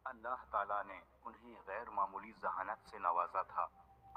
अल्लाह ताला ने उन्हें गैर मामूली जहानत से नवाजा था।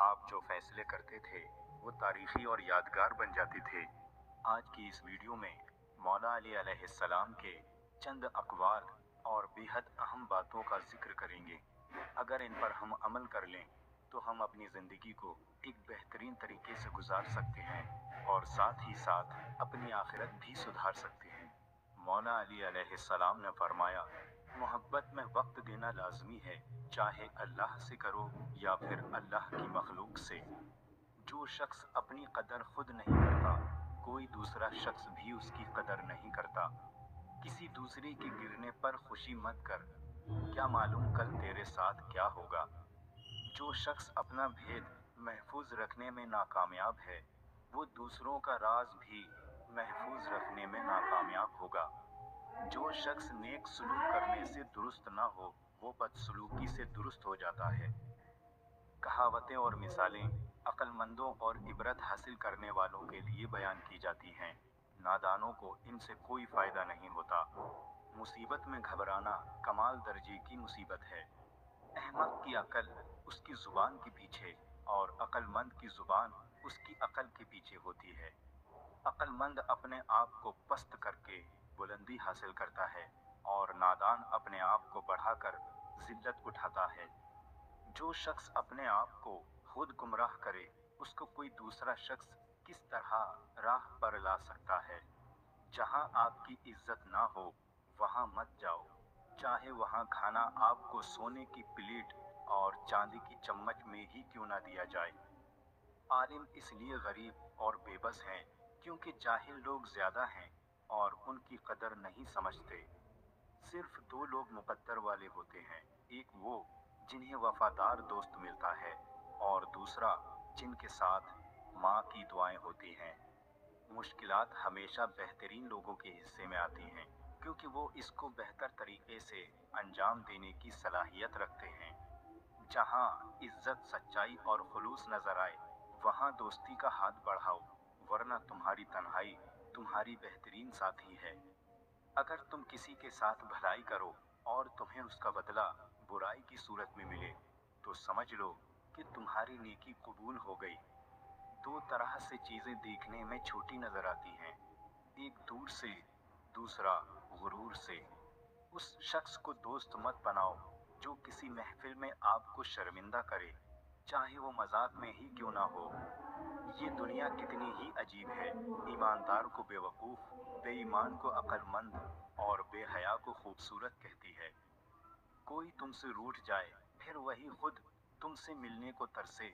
आप जो फैसले करते थे वो तारीखी और यादगार बन जाते थे। आज की इस वीडियो में मौला अली अलैहिस्सलाम के चंद अक़वाल और बेहद अहम बातों का जिक्र करेंगे। अगर इन पर हम अमल कर लें तो हम अपनी ज़िंदगी को एक बेहतरीन तरीके से गुजार सकते हैं और साथ ही साथ अपनी आखिरत भी सुधार सकते हैं। मौला अली अलैहिस्सलाम ने फरमाया, मोहब्बत में वक्त देना लाजमी है, चाहे अल्लाह से करो या फिर अल्लाह की मखलूक से। जो शख्स अपनी कदर खुद नहीं करता, कोई दूसरा शख्स भी उसकी कदर नहीं करता। किसी दूसरे के गिरने पर खुशी मत कर, क्या मालूम कल तेरे साथ क्या होगा। जो शख्स अपना भेद महफूज रखने में नाकामयाब है, वो दूसरों का राज भी महफूज रखने में नाकामयाब होगा। जो शख्स नेक सलूक करने से दुरुस्त ना हो, वो बदसलूकी से दुरुस्त हो जाता है। कहावतें और मिसालें अक्लमंदों और इबरत हासिल करने वालों के लिए बयान की जाती हैं। नादानों को इनसे कोई फायदा नहीं होता। मुसीबत में घबराना कमाल दर्जे की मुसीबत है। अहमक की अकल उसकी जुबान के पीछे और अक्लमंद की जुबान उसकी अकल के पीछे होती है। अक्लमंद अपने आप को पस्त करके बुलंदी हासिल करता है और नादान अपने आप को बढ़ाकर जिल्लत उठाता है। जो शख्स अपने आप को खुद गुमराह करे, उसको कोई दूसरा शख्स किस तरह राह पर ला सकता है। जहां आपकी इज्जत ना हो, वहां मत जाओ, चाहे वहां खाना आपको सोने की प्लेट और चांदी की चम्मच में ही क्यों ना दिया जाए। आलिम इसलिए गरीब और बेबस हैं क्योंकि जाहिल लोग ज्यादा हैं और उनकी कदर नहीं समझते। सिर्फ दो लोग मुकद्दर वाले होते हैं, एक वो जिन्हें वफादार दोस्त मिलता है और दूसरा जिनके साथ माँ की दुआएं होती हैं। मुश्किलात हमेशा बेहतरीन लोगों के हिस्से में आती हैं क्योंकि वो इसको बेहतर तरीके से अंजाम देने की सलाहियत रखते हैं। जहाँ इज्जत, सच्चाई और खुलूस नजर आए, वहाँ दोस्ती का हाथ बढ़ाओ, वरना तुम्हारी तन्हाई तुम्हारी बेहतरीन साथी है। अगर तुम किसी के साथ भलाई करो और तुम्हें उसका बदला बुराई की सूरत में मिले, तो समझ लो कि तुम्हारी नेकी कबूल हो गई। दो तरह से चीजें देखने में छोटी नजर आती हैं, एक दूर से, दूसरा गुरूर से। उस शख्स को दोस्त मत बनाओ जो किसी महफिल में आपको शर्मिंदा करे, चाहे वो मजाक में ही क्यों ना हो। ये दुनिया कितनी ही अजीब है, ईमानदार को बेवकूफ, बेईमान को अक्लमंद और बेहया को खूबसूरत कहती है। कोई तुमसे रूठ जाए फिर वही खुद तुमसे मिलने को तरसे,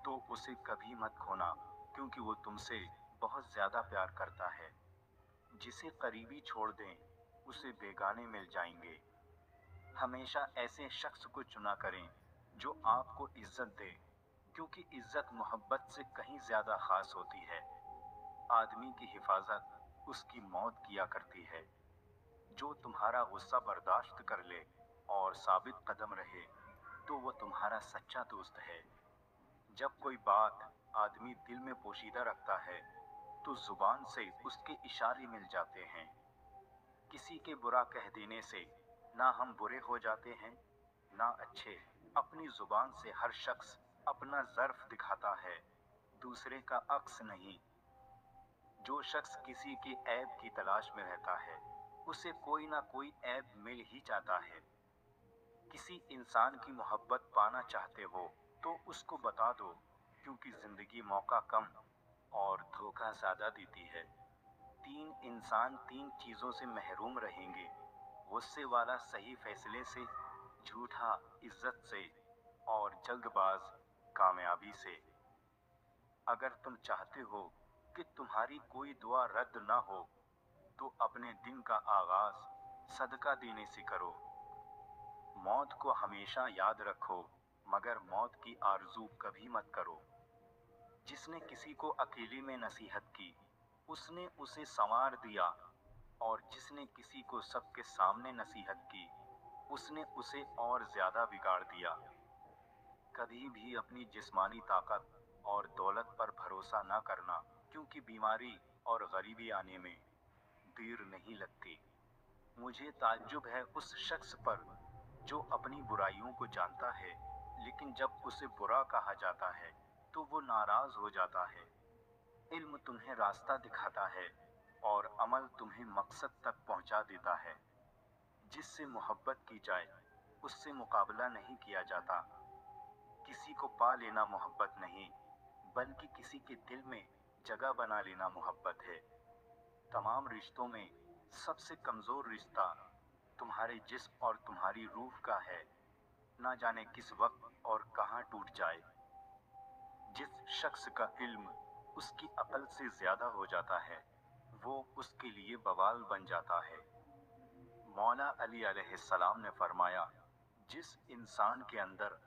तो उसे कभी मत खोना, क्योंकि वो तुमसे बहुत ज्यादा प्यार करता है। जिसे करीबी छोड़ दें, उसे बेगाने मिल जाएंगे। हमेशा ऐसे शख्स को चुना करें जो आपको इज्जत दे, क्योंकि इज्जत मोहब्बत से कहीं ज्यादा खास होती है। आदमी की हिफाजत उसकी मौत किया करती है। जो तुम्हारा गुस्सा बर्दाश्त कर ले और साबित कदम रहे, तो वो तुम्हारा सच्चा दोस्त है। जब कोई बात आदमी दिल में पोशीदा रखता है, तो जुबान से उसके इशारे मिल जाते हैं। किसी के बुरा कह देने से ना हम बुरे हो जाते हैं, ना अच्छे। अपनी जुबान से हर शख्स अपना ज़र्फ दिखाता है, दूसरे का अक्स नहीं। जो शख्स किसी के ऐब की तलाश में रहता है, उसे कोई ना कोई ऐब मिल ही जाता है। किसी इंसान की मोहब्बत पाना चाहते हो तो उसको बता दो, क्योंकि जिंदगी मौका कम और धोखा ज्यादा देती है। तीन इंसान तीन चीजों से महरूम रहेंगे, गुस्से वाला सही फैसले से, झूठा इज्जत से और जल्दबाज कामयाबी से। अगर तुम चाहते हो कि तुम्हारी कोई दुआ रद्द ना हो, तो अपने दिन का आगाज सदका देने से करो। मौत को हमेशा याद रखो, मगर मौत की आरज़ू कभी मत करो। जिसने किसी को अकेले में नसीहत की, उसने उसे संवार दिया, और जिसने किसी को सबके सामने नसीहत की, उसने उसे और ज्यादा बिगाड़ दिया। कभी भी अपनी जिस्मानी ताकत और दौलत पर भरोसा ना करना, क्योंकि बीमारी और गरीबी आने में देर नहीं लगती। मुझे ताज्जुब है उस शख्स पर जो अपनी बुराइयों को जानता है लेकिन जब उसे बुरा कहा जाता है तो वो नाराज हो जाता है। इल्म तुम्हें रास्ता दिखाता है और अमल तुम्हें मकसद तक पहुंचा देता है। जिससे मोहब्बत की जाए उससे मुकाबला नहीं किया जाता। किसी को पा लेना मोहब्बत नहीं, बल्कि किसी के दिल में जगह बना लेना मोहब्बत है। तमाम रिश्तों में सबसे कमज़ोर रिश्ता तुम्हारे जिस्म और तुम्हारी रूह का है। ना जाने किस वक्त और कहाँ टूट जाए। जिस शख्स का इल्म उसकी अकल से ज़्यादा हो जाता है वो उसके लिए बवाल बन जाता है। मौला अली अलैहिस्सलाम ने फरमाया, जिस इंसान के अंदर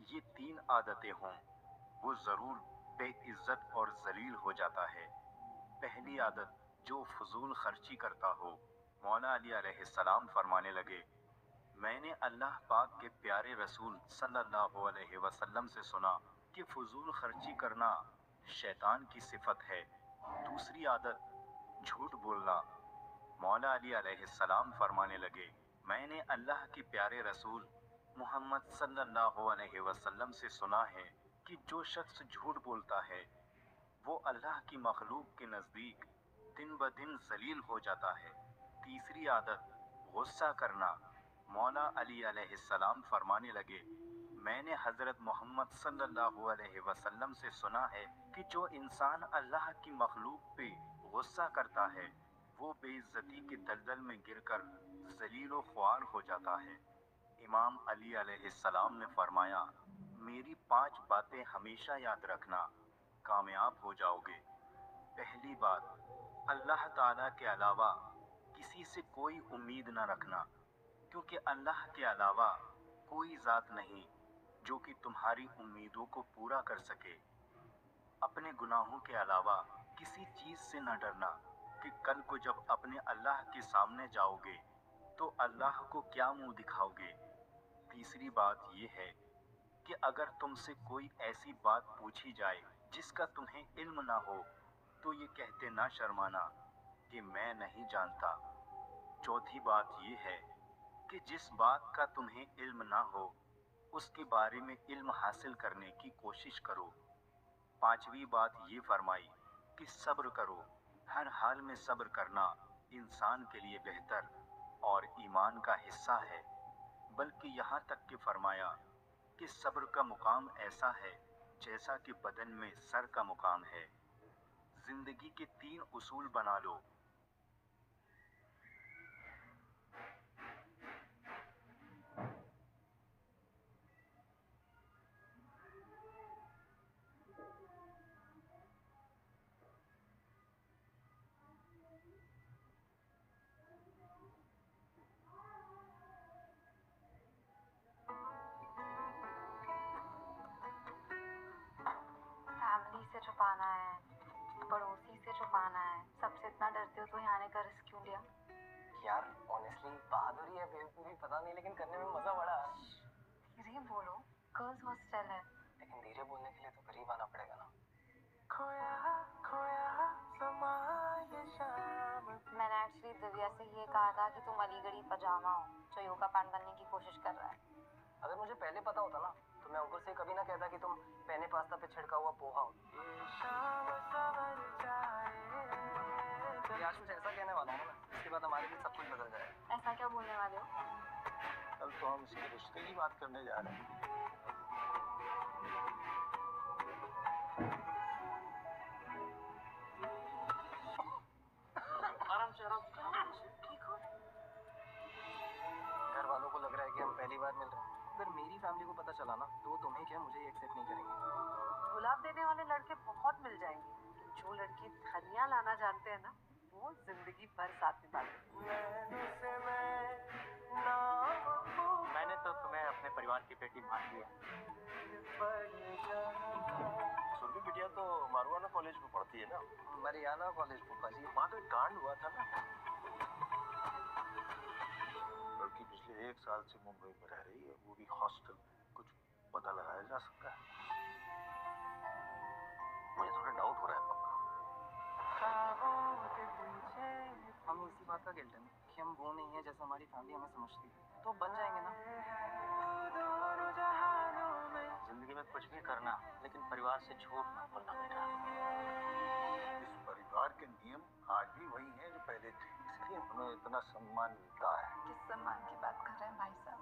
ये तीन आदतें हों वो ज़रूर बेइज्जत और ज़लील हो जाता है। पहली आदत, जो फजूल खर्ची करता हो। मौला अली अलैहिस्सलाम फरमाने लगे, मैंने अल्लाह पाक के प्यारे रसूल सल्लल्लाहु अलैहि वसल्लम से सुना कि फजूल खर्ची करना शैतान की सिफत है। दूसरी आदत, झूठ बोलना। मौला अली अलैहिस्सलाम फरमाने लगे, मैंने अल्लाह के प्यारे रसूल मोहम्मद सल्लल्लाहु अलैहि वसल्लम से सुना है कि जो शख्स झूठ बोलता है वो अल्लाह की मखलूक के नज़दीक दिन ब दिन जलील हो जाता है। तीसरी आदत, गुस्सा करना। मौला अली अलैहिस्सलाम फरमाने लगे, मैंने हज़रत मोहम्मद सल्लल्लाहु अलैहि वसल्लम से सुना है कि जो इंसान अल्लाह की मखलूक पे गुस्सा करता है वो बेइज्जती के दलदल में गिरकर जलील व ख्वार हो जाता है। इमाम अली अलैहिस्सलाम ने फरमाया, मेरी 5 बातें हमेशा याद रखना, कामयाब हो जाओगे। पहली बात, अल्लाह ताला के अलावा किसी से कोई उम्मीद न रखना, क्योंकि अल्लाह के अलावा कोई ज़ात नहीं जो कि तुम्हारी उम्मीदों को पूरा कर सके। अपने गुनाहों के अलावा किसी चीज़ से न डरना कि कल को जब अपने अल्लाह के सामने जाओगे तो अल्लाह को क्या मुंह दिखाओगे। तीसरी बात ये है कि अगर तुमसे कोई ऐसी बात पूछी जाए जिसका तुम्हें इल्म ना हो तो ये कहते ना शर्माना कि मैं नहीं जानता। चौथी बात ये है कि जिस बात का तुम्हें इल्म ना हो उसके बारे में इल्म हासिल करने की कोशिश करो। पांचवी बात ये फरमाई कि सब्र करो। हर हाल में सब्र करना इंसान के लिए बेहतर और ईमान का हिस्सा है। बल्कि यहाँ तक कि फरमाया कि सब्र का मुकाम ऐसा है जैसा कि बदन में सर का मुकाम है। जिंदगी के 3 उसूल बना लो। फैमिली से छुपाना है, पड़ोसी से छुपाना है, सबसे इतना डरते हो तो यहाँ आने का रिस्क क्यों लिया? यार ऑनेस्टली बहादुरी है बेवकूफ़ी पता नहीं, लेकिन करने में मजा बड़ा है। धीरे बोलो, गर्ल्स हॉस्टल है। लेकिन धीरे बोलने के लिए तो करीब आना पड़ेगा ना। मैंने एक्चुअली दिव्या से ये कहा था कि तुम अलीगढ़ी पजामा हो जो योगा पैंट बनने की कोशिश कर रहा है। अगर मुझे पहले पता होता ना तो मैं अंकुर से कभी ना कहता कि तुम पेने पास्ता पे छिड़का हुआ पोहा हो। आज कुछ ऐसा कहने वाला हूँ ना, इसके बाद हमारे लिए सब कुछ बदल जाएगा। ऐसा क्या बोलने वाले हो? कल तो हम इसके रिश्ते की बात करने जा रहे हैं। आराम से ठीक हो? घर वालों को लग रहा है कि हम पहली बार मिल रहे हैं। अगर मेरी फैमिली को पता चला ना तो तुम्हें क्या मुझे एक्सेप्ट नहीं करेंगे। गुलाब देने वाले लड़के बहुत मिल जाएंगे। जो लड़के धनिया लाना जानते हैं ना वो जिंदगी भर साथ निभाते। मैंने तो तुम्हें अपने परिवार की बेटी मान लिया। सुरभि बिटिया तो मारुआना कॉलेज में पढ़ती है ना? मरियाना कॉलेज फूफा जी। वहाँ तो एक कांड हुआ था ना, लड़की पिछले 1 साल से मुंबई में रह रही है, वो भी हॉस्टल। कुछ पता लगाया जा सकता है? मुझे थोड़ा डाउट हो रहा है पापा। हमें इसी बात का गिल्ट है कि हम वो नहीं है जैसा हमारी फैमिली हमें समझती है। तो बन जाएंगे ना। कुछ भी करना, लेकिन परिवार से झूठ मत बोलना बेटा। इस परिवार के नियम आज भी वही हैं जो पहले थे, इसलिए हमें इतना सम्मान मिलता है। किस सम्मान की बात कर रहे हैं भाई साहब?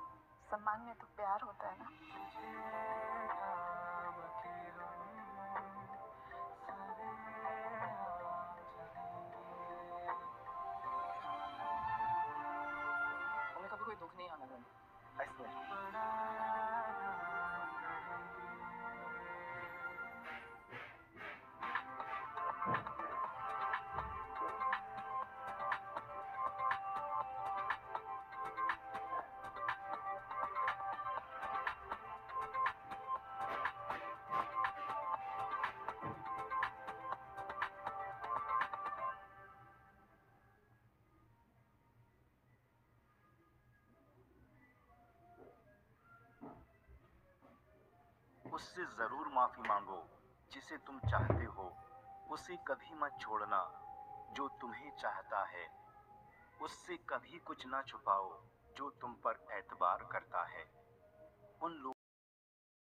सम्मान में तो प्यार होता है ना। हमें कभी कोई दुख नहीं आना देंगे, I swear। उससे जरूर माफी मांगो जिसे तुम चाहते हो, उसे कभी मत छोड़ना जो तुम्हें चाहता है, उससे कभी कुछ ना छुपाओ जो तुम पर एतबार करता है। उन लोगों